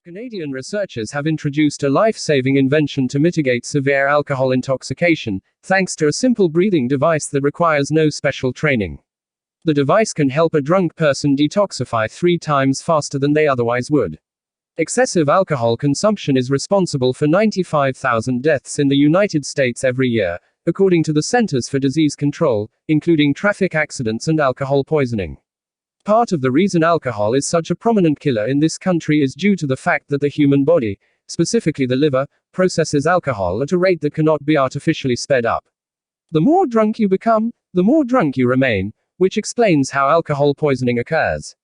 Canadian researchers have introduced a life-saving invention to mitigate severe alcohol intoxication, thanks to a simple breathing device that requires no special training. The device can help a drunk person detoxify 3 times faster than they otherwise would. Excessive alcohol consumption is responsible for 95,000 deaths in the United States every year, according to the Centers for Disease Control, including traffic accidents and alcohol poisoning. Part of the reason alcohol is such a prominent killer in this country is due to the fact that the human body, specifically the liver, processes alcohol at a rate that cannot be artificially sped up. The more drunk you become, the more drunk you remain, which explains how alcohol poisoning occurs.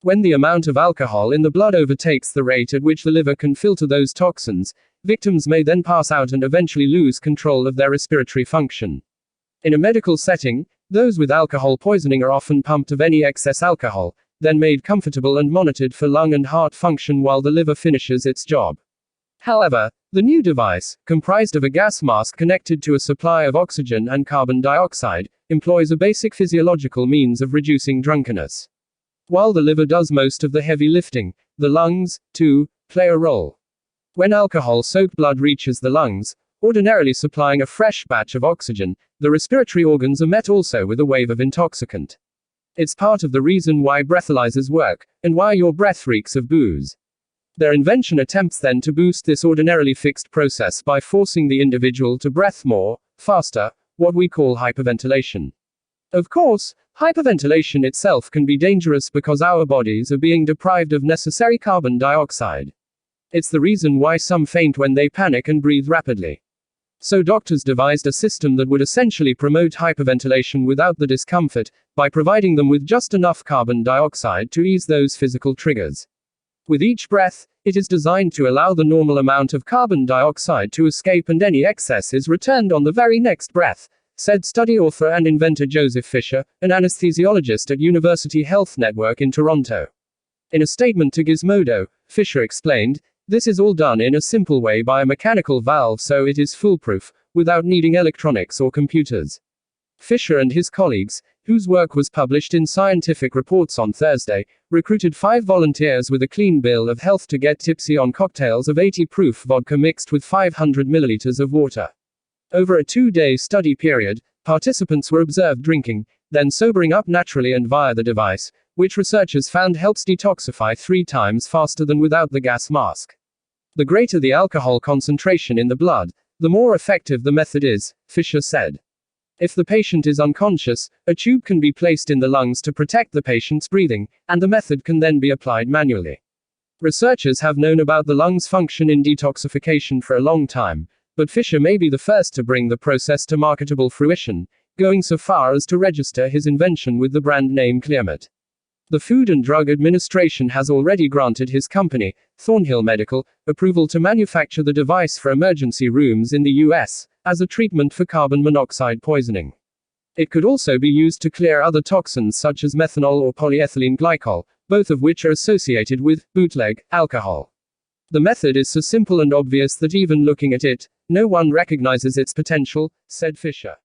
When the amount of alcohol in the blood overtakes the rate at which the liver can filter those toxins, victims may then pass out and eventually lose control of their respiratory function. In a medical setting, those with alcohol poisoning are often pumped of any excess alcohol, then made comfortable and monitored for lung and heart function while the liver finishes its job. However, the new device, comprised of a gas mask connected to a supply of oxygen and carbon dioxide, employs a basic physiological means of reducing drunkenness. While the liver does most of the heavy lifting, the lungs, too, play a role. When alcohol-soaked blood reaches the lungs, ordinarily supplying a fresh batch of oxygen, the respiratory organs are met also with a wave of intoxicant. It's part of the reason why breathalyzers work, and why your breath reeks of booze. Their invention attempts then to boost this ordinarily fixed process by forcing the individual to breathe more, faster, what we call hyperventilation. Of course, hyperventilation itself can be dangerous because our bodies are being deprived of necessary carbon dioxide. It's the reason why some faint when they panic and breathe rapidly. So doctors devised a system that would essentially promote hyperventilation without the discomfort, by providing them with just enough carbon dioxide to ease those physical triggers. With each breath, it is designed to allow the normal amount of carbon dioxide to escape and any excess is returned on the very next breath, said study author and inventor Joseph Fisher, an anesthesiologist at University Health Network in Toronto. In a statement to Gizmodo, Fisher explained, "This is all done in a simple way by a mechanical valve so it is foolproof, without needing electronics or computers." Fisher and his colleagues, whose work was published in Scientific Reports on Thursday, recruited 5 volunteers with a clean bill of health to get tipsy on cocktails of 80-proof vodka mixed with 500 milliliters of water. Over a 2-day study period, participants were observed drinking, then sobering up naturally and via the device, which researchers found helps detoxify 3 times faster than without the gas mask. The greater the alcohol concentration in the blood, the more effective the method is, Fisher said. If the patient is unconscious, a tube can be placed in the lungs to protect the patient's breathing, and the method can then be applied manually. Researchers have known about the lungs' function in detoxification for a long time, but Fisher may be the first to bring the process to marketable fruition, going so far as to register his invention with the brand name Clearmate. The Food and Drug Administration has already granted his company, Thornhill Medical, approval to manufacture the device for emergency rooms in the US, as a treatment for carbon monoxide poisoning. It could also be used to clear other toxins such as methanol or polyethylene glycol, both of which are associated with bootleg alcohol. The method is so simple and obvious that even looking at it, no one recognizes its potential, said Fisher.